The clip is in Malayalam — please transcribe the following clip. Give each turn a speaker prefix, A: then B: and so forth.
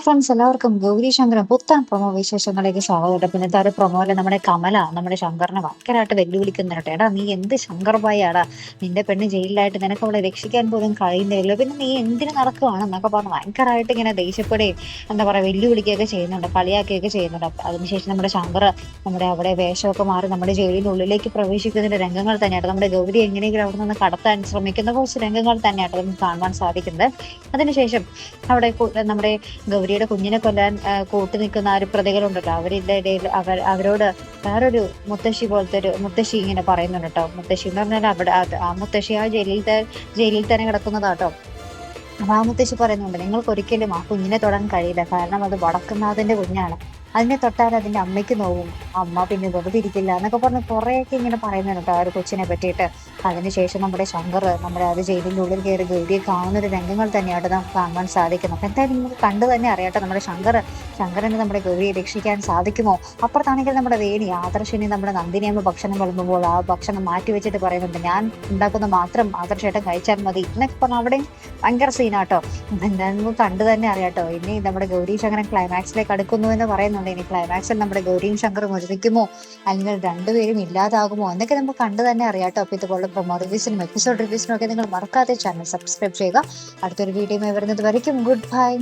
A: ഫ്രണ്ട്സ്, എല്ലാവർക്കും ഗൗരി ശങ്കരൻ പുത്തൻ പ്രൊമോ വിശേഷങ്ങളിലേക്ക് സ്വാഗതം. പിന്നത്തെ ഒരു പ്രൊമോയില് നമ്മുടെ കമല നമ്മുടെ ശങ്കറിനെ ഭയങ്കരമായിട്ട് വെല്ലുവിളിക്കുന്നുണ്ട്. എടാ, നീ എന്ത് ശങ്കർ ഭായിയാടാ, നിന്റെ പെണ്ണ് ജയിലിലായിട്ട് നിനക്ക് അവളെ രക്ഷിക്കാൻ പോലും കഴിയുന്നില്ല, പിന്നെ നീ എന്തിനു നടക്കുവാണെന്നൊക്കെ പറഞ്ഞ് ഭയങ്കരമായിട്ട് ഇങ്ങനെ ദേഷ്യപ്പെടുകയും എന്താ പറയാ വെല്ലുവിളിക്കുകയൊക്കെ ചെയ്യുന്നുണ്ട്, കളിയാക്കുകയൊക്കെ ചെയ്യുന്നുണ്ട്. അതിനുശേഷം നമ്മുടെ ശങ്കർ നമ്മുടെ അവിടെ വേഷമൊക്കെ മാറി നമ്മുടെ ജയിലിന്റെ ഉള്ളിലേക്ക് പ്രവേശിക്കുന്നതിന്റെ രംഗങ്ങൾ തന്നെയായിട്ട് നമ്മുടെ ഗൗരി എങ്ങനെയെങ്കിലും അവിടെ നിന്ന് കടത്താൻ ശ്രമിക്കുന്ന കുറച്ച് രംഗങ്ങൾ തന്നെയായിട്ട് നമുക്ക് കാണുവാൻ സാധിക്കുന്നത്. അതിനുശേഷം അവിടെ നമ്മുടെ ഗൗരിയുടെ കുഞ്ഞിനെ കൊല്ലാൻ കൂട്ടു നിൽക്കുന്ന ആ ഒരു പ്രതികളുണ്ടല്ലോ, അവരുടെ ഇടയിൽ അവരോട് വേറൊരു മുത്തശ്ശി പോലത്തെ ഒരു മുത്തശ്ശി ഇങ്ങനെ പറയുന്നുണ്ട് കേട്ടോ. മുത്തശ്ശി എന്ന് പറഞ്ഞാൽ അവിടെ ആ മുത്തശ്ശി ആ ജയിലിൽ തന്നെ കിടക്കുന്നതാട്ടോ. അപ്പൊ ആ മുത്തശ്ശി പറയുന്നുണ്ട്, നിങ്ങൾക്ക് ഒരിക്കലും ആ കുഞ്ഞിനെ തൊടാൻ കഴിയില്ല, കാരണം അത് വടക്കുന്നാഥന്റെ കുഞ്ഞാണ്, അതിനെ തൊട്ടാൽ അതിന്റെ അമ്മയ്ക്ക് നോവും, അമ്മ പിന്നെ വെറുതെ ഇരിക്കില്ല എന്നൊക്കെ പറഞ്ഞ് കുറേയൊക്കെ ഇങ്ങനെ പറയുന്നുണ്ട് ആ ഒരു കൊച്ചിനെ പറ്റിയിട്ട്. അതിനുശേഷം നമ്മുടെ ശങ്കർ നമ്മുടെ അത് ജയിലിന്റെ ഉള്ളിൽ കയറി ഗൗരിയെ കാണുന്ന ഒരു രംഗങ്ങൾ തന്നെയാണ് നമുക്ക് കാണാൻ സാധിക്കുന്നത്. അപ്പൊ എന്തായാലും നമുക്ക് കണ്ടു തന്നെ അറിയട്ടെ നമ്മുടെ ശങ്കരന് നമ്മുടെ ഗൗരിയെ രക്ഷിക്കാൻ സാധിക്കുമോ. അപ്പുറത്താണെങ്കിൽ നമ്മുടെ വേണി ആദർശിനെ നമ്മുടെ നന്ദിനിയമ്മ ഭക്ഷണം വിളമ്പുമ്പോൾ ആ ഭക്ഷണം മാറ്റി വെച്ചിട്ട് പറയുന്നുണ്ട്, ഞാൻ ഉണ്ടാക്കുന്ന മാത്രം ആദർശേട്ടൻ കഴിച്ചാൽ മതി എന്നൊക്കെ പറഞ്ഞാൽ അവിടെ ഭയങ്കര സീനാട്ടോ. എന്തായാലും കണ്ടു തന്നെ അറിയാട്ടോ. ഇനി നമ്മുടെ ഗൗരി ശങ്കരൻ ക്ലൈമാക്സിലേക്ക് അടുക്കുന്നു എന്ന് പറയുന്നുണ്ട്. ഇനി ക്ലൈമാക്സിൽ നമ്മുടെ ഗൗരിയും ശങ്കറും ഒരുമിക്കുമോ, അല്ലെങ്കിൽ രണ്ടുപേരും ഇല്ലാതാകുമോ എന്നൊക്കെ നമുക്ക് കണ്ടു തന്നെ അറിയാട്ടോ. അപ്പൊ ഇതുപോലെ പ്രൊമോ റിവ്യൂസിനും എപ്പിസോഡ് റിവ്യൂസിനും ഒക്കെ നിങ്ങൾ മറക്കാതെ ചാനൽ സബ്സ്ക്രൈബ് ചെയ്യുക. അടുത്തൊരു വീഡിയോ വരുന്നത് വരയ്ക്കും ഗുഡ് ബൈ.